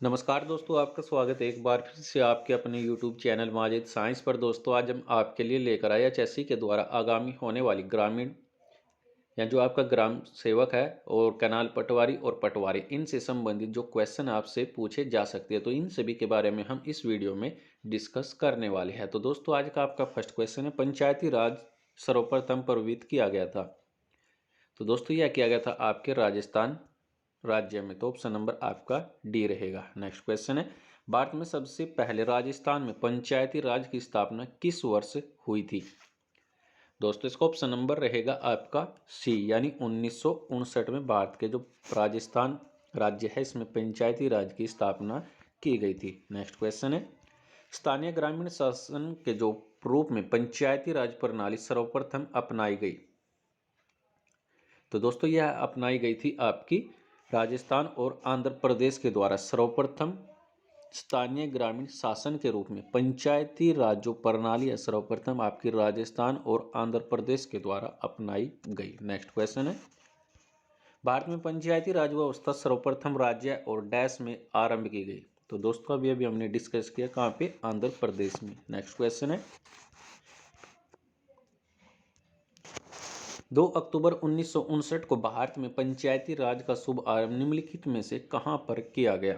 नमस्कार दोस्तों, आपका स्वागत है एक बार फिर से आपके अपने YouTube चैनल माजिद साइंस पर। दोस्तों, आज हम आपके लिए लेकर आए एचएससी के द्वारा आगामी होने वाली ग्रामीण या जो आपका ग्राम सेवक है और कैनाल पटवारी और पटवारी, इनसे संबंधित जो क्वेश्चन आपसे पूछे जा सकते हैं, तो इन सभी के बारे में हम इस वीडियो में डिस्कस करने वाले हैं। तो दोस्तों, आज का आपका फर्स्ट क्वेश्चन है, पंचायती राज सर्वप्रथम प्रवर्तित किया गया था। तो दोस्तों, यह किया गया था आपके राजस्थान राज्य में। तो ऑप्शन नंबर आपका डी रहेगा। नेक्स्ट क्वेश्चन है, भारत में सबसे पहले राजस्थान में पंचायती राज की स्थापना किस वर्ष हुई थी? दोस्तों, इसका ऑप्शन नंबर रहेगा आपका सी, यानी 1959 में भारत के जो राजस्थान राज्य है इसमें पंचायती राज की स्थापना की गई थी। नेक्स्ट क्वेश्चन है, स्थानीय ग्रामीण शासन के जो रूप में पंचायती राज प्रणाली सर्वप्रथम अपनाई गई। तो दोस्तों, यह अपनाई गई थी आपकी राजस्थान और आंध्र प्रदेश के द्वारा। सर्वप्रथम स्थानीय ग्रामीण शासन के रूप में पंचायती राज जो प्रणाली है सर्वप्रथम आपकी राजस्थान और आंध्र प्रदेश के द्वारा अपनाई गई। नेक्स्ट क्वेश्चन है, भारत में पंचायती राज व्यवस्था सर्वप्रथम राज्य और डैश में आरंभ की गई। तो दोस्तों, अभी हमने डिस्कस किया कहाँ पे, आंध्र प्रदेश में। नेक्स्ट क्वेश्चन है, 2 अक्टूबर 1959 को भारत में पंचायती राज का शुभ आरंभ निम्नलिखित में से कहां पर किया गया?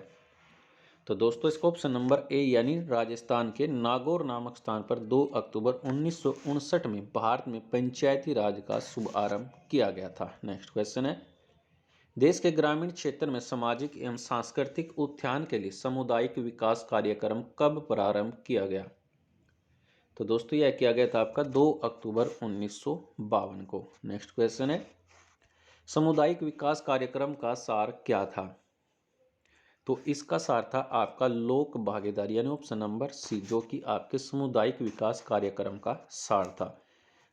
तो दोस्तों, इसका ऑप्शन नंबर ए, यानी राजस्थान के नागौर नामक स्थान पर 2 अक्टूबर 1959 में भारत में पंचायती राज का शुभ आरंभ किया गया था। नेक्स्ट क्वेश्चन है, देश के ग्रामीण क्षेत्र में सामाजिक एवं सांस्कृतिक उत्थान के लिए सामुदायिक विकास कार्यक्रम कब प्रारंभ किया गया? तो दोस्तों, यह किया गया था आपका 2 अक्टूबर 1952 को। नेक्स्ट क्वेश्चन है, सामुदायिक विकास कार्यक्रम का सार क्या था? तो इसका सार था आपका लोक भागीदारी, यानी ऑप्शन नंबर सी, जो कि आपके सामुदायिक विकास कार्यक्रम का सार था।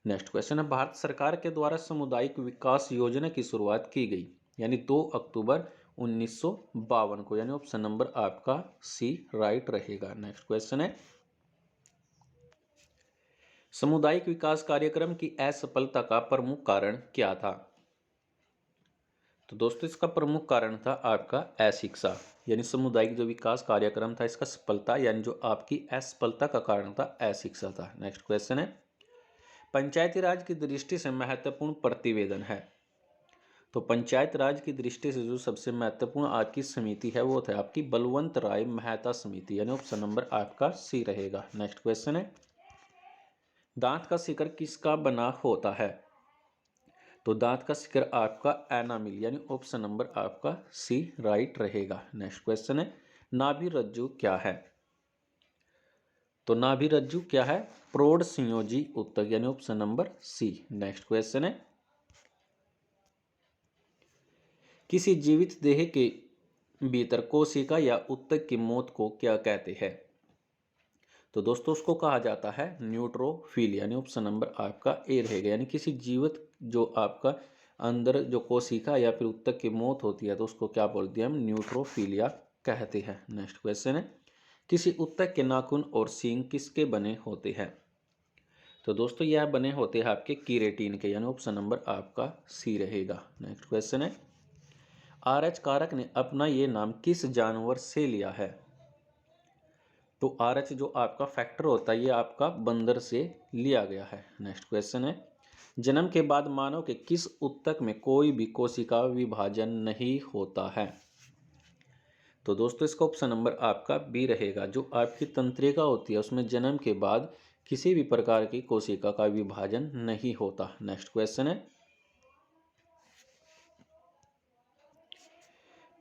नेक्स्ट क्वेश्चन है, भारत सरकार के द्वारा सामुदायिक विकास योजना की शुरुआत की गई, यानी 2 अक्टूबर 1952 को, यानी ऑप्शन नंबर आपका सी राइट रहेगा। नेक्स्ट क्वेश्चन है, सामुदायिक विकास कार्यक्रम की असफलता का प्रमुख कारण क्या था? तो दोस्तों, इसका प्रमुख कारण था आपका अशिक्षा, यानी सामुदायिक जो विकास कार्यक्रम था इसका सफलता यानी जो आपकी असफलता का कारण था अशिक्षा था। नेक्स्ट क्वेश्चन है, पंचायती राज की दृष्टि से महत्वपूर्ण प्रतिवेदन है। तो पंचायत राज की दृष्टि से जो सबसे महत्वपूर्ण आज की समिति है वो है आपकी बलवंत राय मेहता समिति, यानी ऑप्शन नंबर आपका सी रहेगा। नेक्स्ट क्वेश्चन है, दांत का शिखर किसका बना होता है? तो दांत का शिखर आपका एनामिल, यानी ऑप्शन नंबर आपका सी राइट रहेगा। नेक्स्ट क्वेश्चन है, नाभि रज्जु क्या है? तो नाभि रज्जु क्या है? प्रौढ़ संयोजी ऊतक, यानी option number C. Next question है, किसी जीवित देह के भीतर कोशिका या ऊतक की मौत को क्या कहते हैं? तो दोस्तों, उसको कहा जाता है न्यूट्रोफिल, यानी ऑप्शन नंबर आपका ए रहेगा। यानी किसी जीवित जो आपका अंदर जो कोशिका या फिर ऊतक की मौत होती है तो उसको क्या बोलते हैं हम? न्यूट्रोफिलिया कहते हैं। नेक्स्ट क्वेश्चन है, किसी ऊतक के नाखून और सींग किसके बने होते हैं? तो दोस्तों, यह बने होते हैं आपके कीरेटिन के, यानी ऑप्शन नंबर आपका सी रहेगा। नेक्स्ट क्वेश्चन है, आरएच कारक ने अपना ये नाम किस जानवर से लिया है? तो आरएच जो आपका फैक्टर होता है ये आपका बंदर से लिया गया है। नेक्स्ट क्वेश्चन है, जन्म के बाद मानव के किस ऊतक में कोई भी कोशिका विभाजन नहीं होता है? तो दोस्तों, इसका ऑप्शन नंबर आपका बी रहेगा। जो आपकी तंत्रिका होती है उसमें जन्म के बाद किसी भी प्रकार की कोशिका का विभाजन नहीं होता। नेक्स्ट क्वेश्चन है,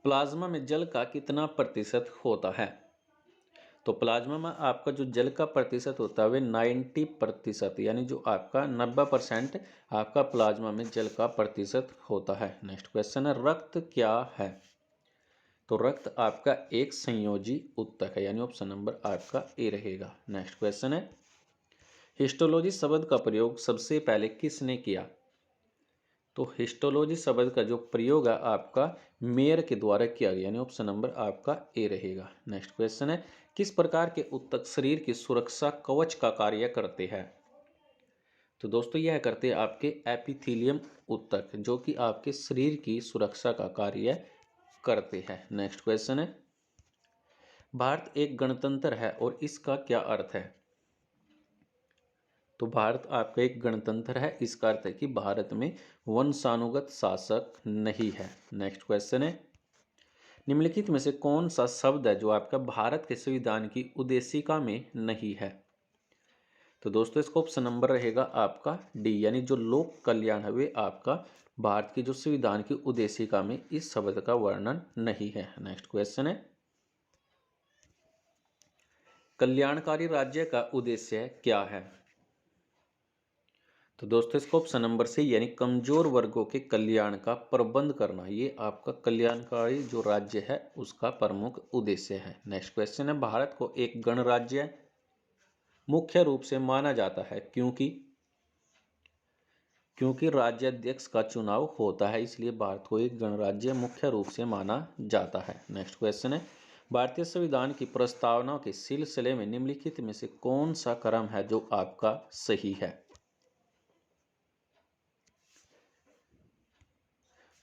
प्लाज्मा में जल का कितना प्रतिशत होता है? तो प्लाज्मा में आपका जो जल का प्रतिशत होता है वह 90%, यानी जो आपका 90% आपका प्लाज्मा में जल का प्रतिशत होता है। नेक्स्ट क्वेश्चन है, रक्त क्या है? तो रक्त आपका एक संयोजी ऊतक है, यानी ऑप्शन नंबर आपका ए रहेगा। नेक्स्ट क्वेश्चन है, हिस्टोलॉजी शब्द का प्रयोग सबसे पहले किसने किया? तो हिस्टोलॉजी शब्द का जो प्रयोग है आपका मेयर के द्वारा किया गया, यानी ऑप्शन नंबर आपका ए रहेगा। नेक्स्ट क्वेश्चन है, किस प्रकार के ऊतक शरीर की सुरक्षा कवच का कार्य करते हैं? तो दोस्तों, यह करते हैं आपके एपिथेलियम ऊतक, जो कि आपके शरीर की सुरक्षा का कार्य करते हैं। नेक्स्ट क्वेश्चन है, भारत एक गणतंत्र है और इसका क्या अर्थ है? तो भारत आपका एक गणतंत्र है, इसका अर्थ है कि भारत में वंशानुगत शासक नहीं है। नेक्स्ट क्वेश्चन है, निम्नलिखित में से कौन सा शब्द है जो आपका भारत के संविधान की उद्देशिका में नहीं है? तो दोस्तों इसका ऑप्शन नंबर रहेगा आपका डी, यानी जो लोक कल्याण है वे आपका भारत की जो संविधान की उद्देशिका में इस शब्द का वर्णन नहीं है। नेक्स्ट क्वेश्चन है, कल्याणकारी राज्य का उद्देश्य क्या है? तो दोस्तों इसको ऑप्शन नंबर से, यानी कमजोर वर्गों के कल्याण का प्रबंध करना, ये आपका कल्याणकारी जो राज्य है उसका प्रमुख उद्देश्य है। नेक्स्ट क्वेश्चन है, भारत को एक गणराज्य मुख्य रूप से माना जाता है क्योंकि राज्याध्यक्ष का चुनाव होता है, इसलिए भारत को एक गणराज्य मुख्य रूप से माना जाता है। नेक्स्ट क्वेश्चन है, भारतीय संविधान की प्रस्तावना के सिलसिले में निम्नलिखित में से कौन सा क्रम है जो आपका सही है?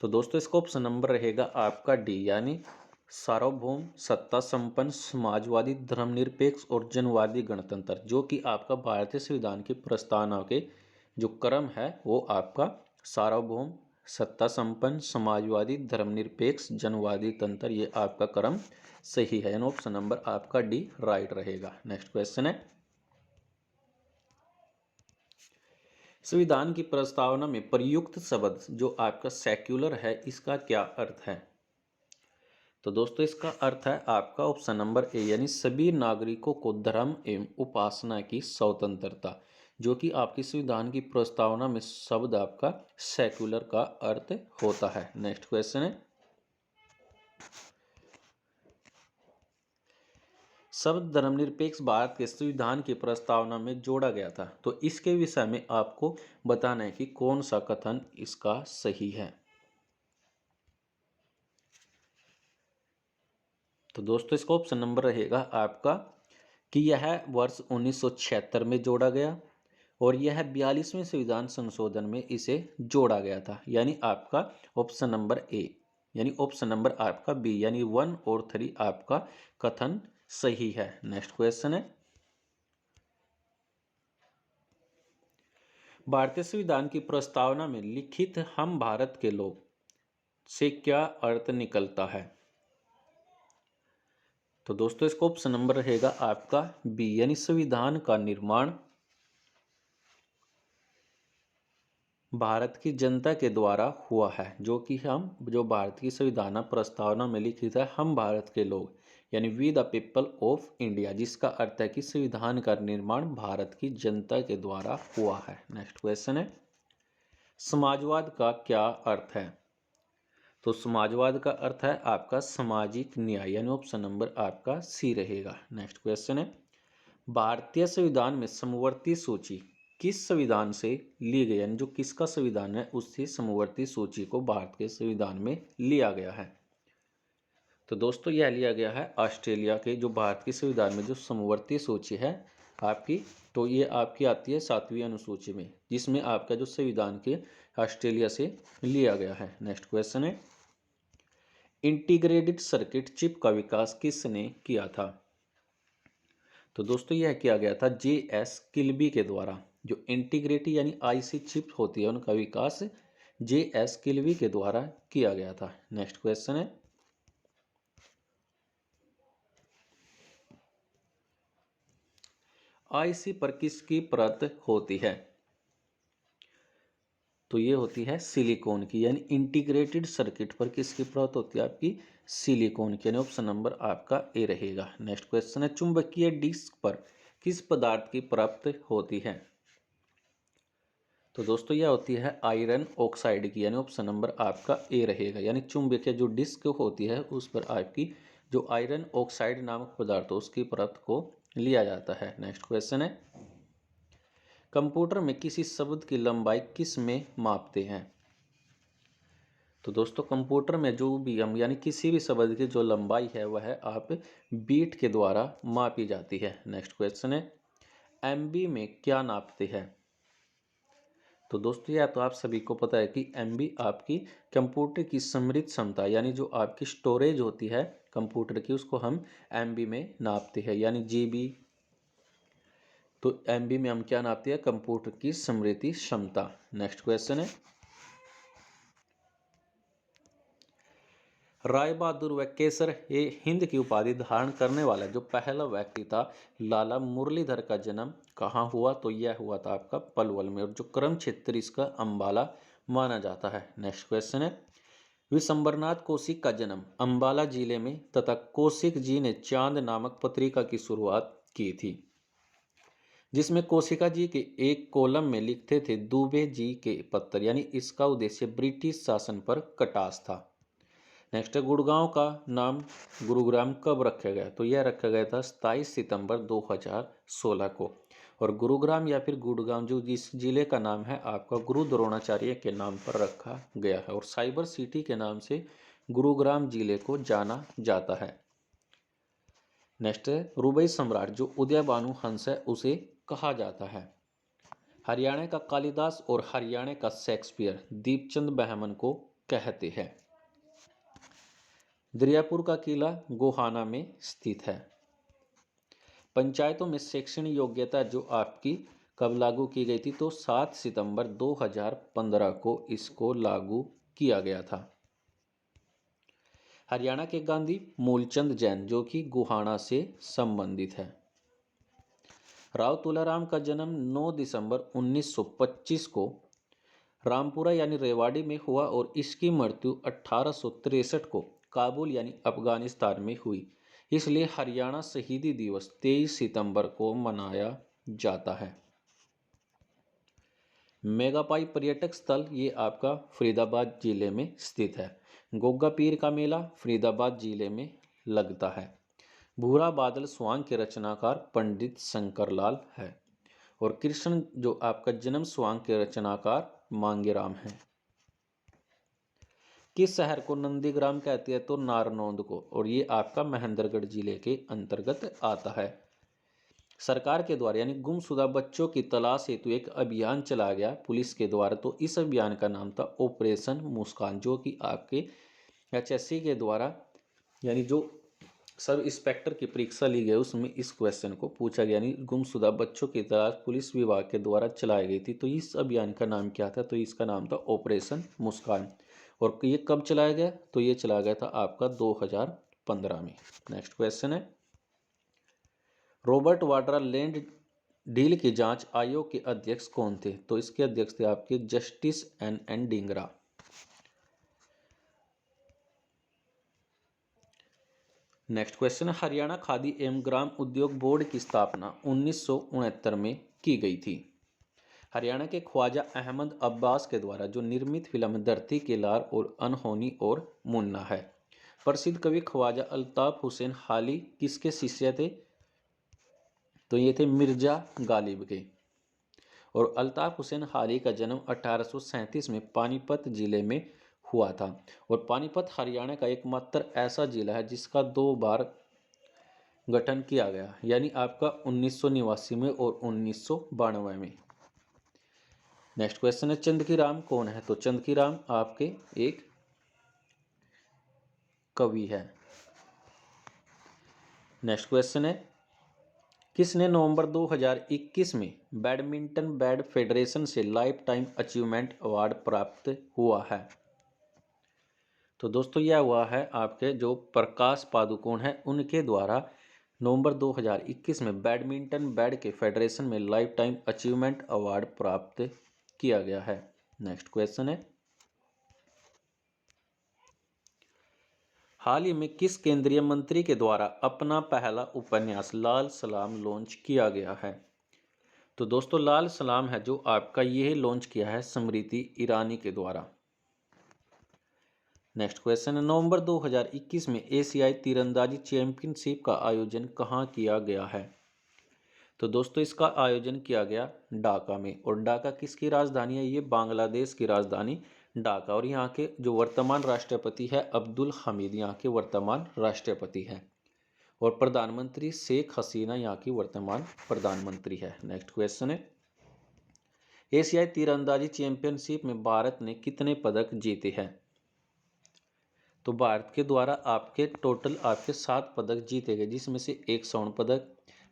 तो दोस्तों इसका ऑप्शन नंबर रहेगा आपका डी, यानी सार्वभौम सत्ता संपन्न समाजवादी धर्मनिरपेक्ष और जनवादी गणतंत्र, जो कि आपका भारतीय संविधान की प्रस्तावना के जो क्रम है वो आपका सार्वभौम सत्ता संपन्न समाजवादी धर्मनिरपेक्ष जनवादी तंत्र, ये आपका क्रम सही है, यानी ऑप्शन नंबर आपका डी राइट रहेगा। नेक्स्ट क्वेश्चन है, संविधान की प्रस्तावना में प्रयुक्त शब्द जो आपका सेक्युलर है इसका क्या अर्थ है? तो दोस्तों इसका अर्थ है आपका ऑप्शन नंबर ए, यानी सभी नागरिकों को धर्म एवं उपासना की स्वतंत्रता, जो कि आपकी संविधान की प्रस्तावना में शब्द आपका सेक्युलर का अर्थ होता है। नेक्स्ट क्वेश्चन है, शब्द धर्मनिरपेक्ष भारत के संविधान की प्रस्तावना में जोड़ा गया था, तो इसके विषय में आपको बताना है कि कौन सा कथन इसका सही है। तो दोस्तों इसका ऑप्शन नंबर रहेगा आपका कि यह वर्ष 1976 में जोड़ा गया और यह 42वें संविधान संशोधन में इसे जोड़ा गया था, यानी आपका ऑप्शन नंबर ए, यानी ऑप्शन नंबर आपका बी, यानी 1 और 3 आपका कथन सही है। नेक्स्ट क्वेश्चन है, भारतीय संविधान की प्रस्तावना में लिखित हम भारत के लोग से क्या अर्थ निकलता है? तो दोस्तों इसका ऑप्शन नंबर रहेगा आपका बी, यानी संविधान का निर्माण भारत की जनता के द्वारा हुआ है, जो भारत की संविधान प्रस्तावना में लिखित है हम भारत के लोग, यानी we the people of India, जिसका अर्थ है कि संविधान का निर्माण भारत की जनता के द्वारा हुआ है। नेक्स्ट क्वेश्चन है, समाजवाद का क्या अर्थ है? तो समाजवाद का अर्थ है आपका सामाजिक न्याय, यानी ऑप्शन नंबर आपका सी रहेगा। नेक्स्ट क्वेश्चन है, भारतीय संविधान में समवर्ती सूची किस संविधान से ली गई, यानी जो किसका संविधान है उससे समवर्ती सूची को भारत के संविधान में लिया गया है? तो दोस्तों यह लिया गया है ऑस्ट्रेलिया के जो भारत के संविधान में जो समवर्ती सूची है आपकी, तो ये आपकी आती है 7वीं अनुसूची में, जिसमें आपका जो संविधान के ऑस्ट्रेलिया से लिया गया है। नेक्स्ट क्वेश्चन है, इंटीग्रेटेड सर्किट चिप का विकास किसने किया था? तो दोस्तों यह किया गया था जे.एस. किल्बी के द्वारा। जो इंटीग्रेटेड यानी आईसी चिप होती है उनका विकास जे.एस. किल्बी के द्वारा किया गया था। नेक्स्ट क्वेश्चन है, आईसी पर किसकी परत होती है? तो ये होती है सिलिकॉन की, यानी इंटीग्रेटेड सर्किट पर किसकी परत होती है आपकी? सिलिकॉन की, यानी ऑप्शन नंबर आपका ए रहेगा। नेक्स्ट क्वेश्चन है, चुंबकीय डिस्क पर किस पदार्थ की परत होती है? तो दोस्तों यह होती है आयरन ऑक्साइड की, यानी ऑप्शन नंबर आपका ए रहेगा। यानी चुंबकीय जो डिस्क होती है उस पर आपकी जो आयरन ऑक्साइड नामक पदार्थ हो उसकी परत को लिया जाता है। नेक्स्ट क्वेश्चन है, कंप्यूटर में किसी शब्द की लंबाई किस में मापते हैं? तो दोस्तों कंप्यूटर में जो भी हम यानी किसी भी शब्द की जो लंबाई है वह आप बीट के द्वारा मापी जाती है। नेक्स्ट क्वेश्चन है, एमबी में क्या नापते हैं? तो दोस्तों यह तो आप सभी को पता है कि एमबी आपकी कंप्यूटर की समृद्ध क्षमता, यानी जो आपकी स्टोरेज होती है कंप्यूटर की, उसको हम एमबी में नापते हैं, यानी जीबी। तो एमबी में हम क्या नापते हैं? कंप्यूटर की स्मृति क्षमता। नेक्स्ट क्वेश्चन है, राय बहादुर व केसर ए हिंद की उपाधि धारण करने वाला जो पहला व्यक्ति था, लाला मुरलीधर का जन्म कहाँ हुआ? तो यह हुआ था आपका पलवल में, और जो कर्म क्षेत्र इसका अंबाला माना जाता है। नेक्स्ट क्वेश्चन है, विशंबरनाथ कौशिक का जन्म अंबाला जिले में तथा कौशिक जी ने चांद नामक पत्रिका की शुरुआत की थी, जिसमें कौशिका जी के एक कॉलम में लिखते थे दुबे जी के पत्र, यानी इसका उद्देश्य ब्रिटिश शासन पर कटास था। नेक्स्ट है, गुड़गांव का नाम गुरुग्राम कब रखा गया? तो यह रखा गया था 27 सितंबर 2016 को। और गुरुग्राम या फिर गुड़गांव जो जिस जिले का नाम है आपका गुरु द्रोणाचार्य के नाम पर रखा गया है, और साइबर सिटी के नाम से गुरुग्राम जिले को जाना जाता है। नेक्स्ट है, रुबई सम्राट जो उदय भानु हंस है उसे कहा जाता है। हरियाणा का कालिदास और हरियाणा का शेक्सपियर दीपचंद बहमन को कहते हैं। दरियापुर का किला गोहाना में स्थित है। पंचायतों में शैक्षणिक योग्यता जो आपकी कब लागू की गई थी? तो 7 सितंबर 2015 को इसको लागू किया गया था। हरियाणा के गांधी मूलचंद जैन जो कि गोहाना से संबंधित है। राव तुलाराम का जन्म 9 दिसंबर 1925 को रामपुरा यानी रेवाड़ी में हुआ, और इसकी मृत्यु 1863 को काबुल यानी अफगानिस्तान में हुई। इसलिए हरियाणा शहीदी दिवस 23 सितंबर को मनाया जाता है। मेगापाई पर्यटक स्थल ये आपका फरीदाबाद जिले में स्थित है। गोगा पीर का मेला फरीदाबाद जिले में लगता है। भूरा बादल स्वांग के रचनाकार पंडित शंकरलाल है, और कृष्ण जो आपका जन्म स्वांग के रचनाकार मांगेराम है। किस शहर को नंदीग्राम कहते हैं? तो नारनौंद को, और ये आपका महेंद्रगढ़ जिले के अंतर्गत आता है। सरकार के द्वारा यानी गुमशुदा बच्चों की तलाश हेतु एक अभियान चलाया गया पुलिस के द्वारा, तो इस अभियान का नाम था ऑपरेशन मुस्कान, जो कि आपके एचएससी के द्वारा यानी जो सब इंस्पेक्टर की परीक्षा ली गई उसमें इस क्वेश्चन को पूछा गया, यानी गुमशुदा बच्चों की तलाश पुलिस विभाग के द्वारा चलाई गई थी। तो इस अभियान का नाम क्या था? तो इसका नाम था ऑपरेशन मुस्कान। और ये कब चलाया गया? तो ये चलाया गया था आपका 2015 में। नेक्स्ट क्वेश्चन है, रॉबर्ट वाड्रा लैंड डील की जांच आयोग के अध्यक्ष कौन थे? तो इसके अध्यक्ष थे आपके justice N Dhingra. Next question, Haryana Khadi एवं ग्राम उद्योग बोर्ड की स्थापना 1969 में की गई थी। हरियाणा के ख्वाजा अहमद अब्बास के द्वारा जो निर्मित फिल्म धरती के लाल और अनहोनी और मुन्ना है। प्रसिद्ध कवि ख्वाजा अल्ताफ हुसैन हाली किसके शिष्य थे? तो ये थे मिर्जा गालिब के। और अल्ताफ हुसैन हाली का जन्म 1837 में पानीपत जिले में हुआ था। और पानीपत हरियाणा का एकमात्र ऐसा जिला है जिसका 2 बार गठन किया गया, यानी आपका 1989 में और 1992 में। नेक्स्ट क्वेश्चन है, चंदकी राम कौन है? तो चंदकी राम आपके एक कवि है। नेक्स्ट क्वेश्चन है, किसने नवंबर 2021 में बैडमिंटन बैड फेडरेशन से लाइफ टाइम अचीवमेंट अवार्ड प्राप्त हुआ है? तो दोस्तों यह हुआ है आपके जो प्रकाश पादुकोण है उनके द्वारा नवंबर 2021 में बैडमिंटन बैड के फेडरेशन में लाइफ टाइम अचीवमेंट अवार्ड प्राप्त किया गया है। नेक्स्ट क्वेश्चन है, हाल ही में किस केंद्रीय मंत्री के द्वारा अपना पहला उपन्यास लाल सलाम लॉन्च किया गया है? तो दोस्तों लाल सलाम है जो आपका यह लॉन्च किया है स्मृति ईरानी के द्वारा। नेक्स्ट क्वेश्चन है, नवंबर 2021 में एशियाई तीरंदाजी चैंपियनशिप का आयोजन कहाँ किया गया है? तो दोस्तों इसका आयोजन किया गया ढाका में, और ढाका किसकी राजधानी है? ये बांग्लादेश की राजधानी ढाका, और यहाँ के जो वर्तमान राष्ट्रपति है अब्दुल हमीद यहाँ के वर्तमान राष्ट्रपति हैं, और प्रधानमंत्री शेख हसीना यहाँ की वर्तमान प्रधानमंत्री है। नेक्स्ट क्वेश्चन है, एशियाई तीरंदाजी चैंपियनशिप में भारत ने कितने पदक जीते हैं? तो भारत के द्वारा आपके टोटल आपके 7 पदक जीते गए, जिसमें से 1 स्वर्ण पदक,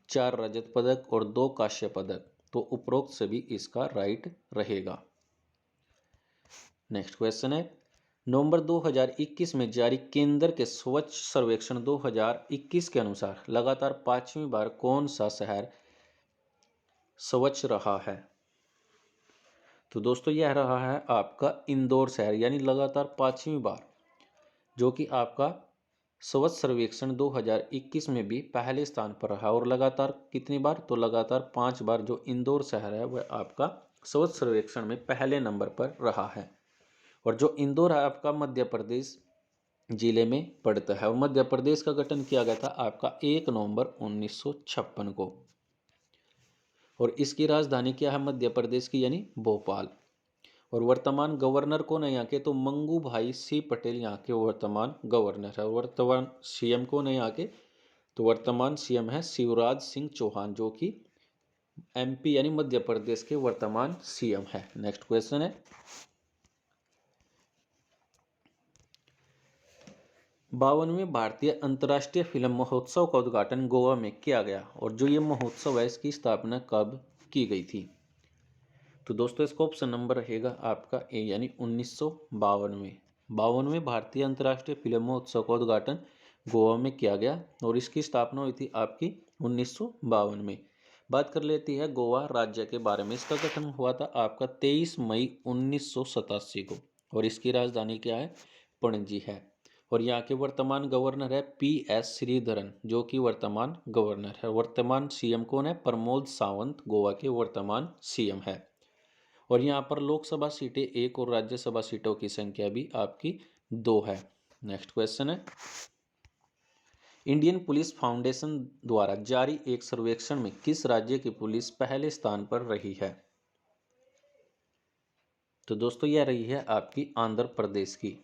4 रजत पदक और 2 कांस्य पदक। तो उपरोक्त सभी इसका राइट रहेगा। नेक्स्ट क्वेश्चन है, नवंबर 2021 में जारी केंद्र के स्वच्छ सर्वेक्षण 2021 के अनुसार लगातार 5वीं बार कौन सा शहर स्वच्छ रहा है? तो दोस्तों यह रहा है आपका इंदौर शहर, यानी लगातार 5वीं बार, जो कि आपका स्वच्छ सर्वेक्षण 2021 में भी पहले स्थान पर रहा। और लगातार कितनी बार? तो लगातार 5 बार जो इंदौर शहर है वह आपका स्वच्छ सर्वेक्षण में पहले नंबर पर रहा है। और जो इंदौर है आपका मध्य प्रदेश जिले में पड़ता है, और मध्य प्रदेश का गठन किया गया था आपका 1 नवंबर 1956 को। और इसकी राजधानी क्या है मध्य प्रदेश की? यानी भोपाल। और वर्तमान गवर्नर कौन है यहाँ के? तो मंगू भाई सी पटेल यहाँ के वर्तमान गवर्नर है। वर्तमान सीएम कौन है यहाँ के? तो वर्तमान सीएम है शिवराज सिंह चौहान, जो कि एमपी यानी मध्य प्रदेश के वर्तमान सीएम है। नेक्स्ट क्वेश्चन है, 52वें भारतीय अंतर्राष्ट्रीय फिल्म महोत्सव का उद्घाटन गोवा में किया गया, और जो ये महोत्सव है इसकी स्थापना कब की गई थी? तो दोस्तों इसका ऑप्शन नंबर रहेगा आपका ए, यानी 1952। 52वें भारतीय अंतर्राष्ट्रीय फिल्म महोत्सव का उद्घाटन गोवा में किया गया, और इसकी स्थापना हुई थी आपकी 1952 में। बात कर लेती है गोवा राज्य के बारे में। इसका गठन हुआ था आपका 23 मई 1987 को, और इसकी राजधानी क्या है? पणजी है। और यहाँ के वर्तमान गवर्नर है PS श्रीधरन, जो कि वर्तमान गवर्नर है। वर्तमान सीएम कौन है? प्रमोद सावंत गोवा के वर्तमान सीएम है। और यहाँ पर लोकसभा सीटें 1 और राज्यसभा सीटों की संख्या भी आपकी 2 है। नेक्स्ट क्वेश्चन है, इंडियन पुलिस फाउंडेशन द्वारा जारी एक सर्वेक्षण में किस राज्य की पुलिस पहले स्थान पर रही है? तो दोस्तों यह रही है आपकी आंध्र प्रदेश की।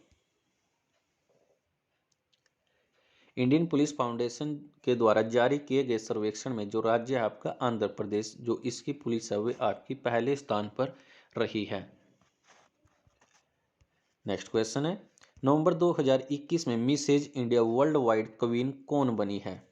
इंडियन पुलिस फाउंडेशन के द्वारा जारी किए गए सर्वेक्षण में जो राज्य है आपका आंध्र प्रदेश, जो इसकी पुलिस है वह आपकी पहले स्थान पर रही है। नेक्स्ट क्वेश्चन है, नवंबर 2021 में Mrs India world wide queen कौन बनी है?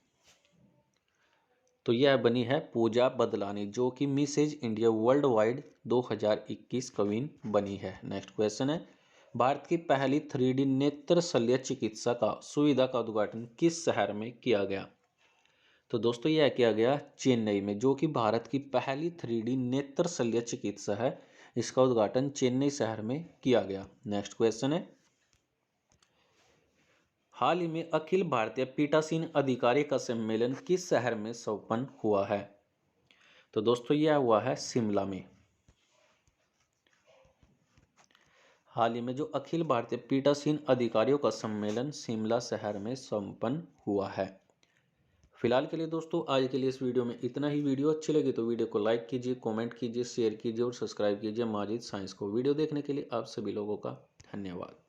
तो यह बनी है पूजा बदलानी, जो कि Mrs India world wide 2021 queen बनी है। नेक्स्ट क्वेश्चन है, भारत की पहली 3D नेत्र शल्य चिकित्सा का सुविधा का उद्घाटन किस शहर में किया गया? तो दोस्तों यह किया गया चेन्नई में, जो कि भारत की पहली 3D नेत्र शल्य चिकित्सा है। इसका उद्घाटन चेन्नई शहर में किया गया। नेक्स्ट क्वेश्चन है, हाल ही में अखिल भारतीय पीठासीन अधिकारी का सम्मेलन किस शहर में संपन्न हुआ है? तो दोस्तों यह हुआ है शिमला में। हाल ही में जो अखिल भारतीय पीठासीन अधिकारियों का सम्मेलन शिमला शहर में संपन्न हुआ है। फिलहाल के लिए दोस्तों आज के लिए इस वीडियो में इतना ही। वीडियो अच्छी लगी तो वीडियो को लाइक कीजिए, कमेंट कीजिए, शेयर कीजिए और सब्सक्राइब कीजिए माजिद साइंस को। वीडियो देखने के लिए आप सभी लोगों का धन्यवाद।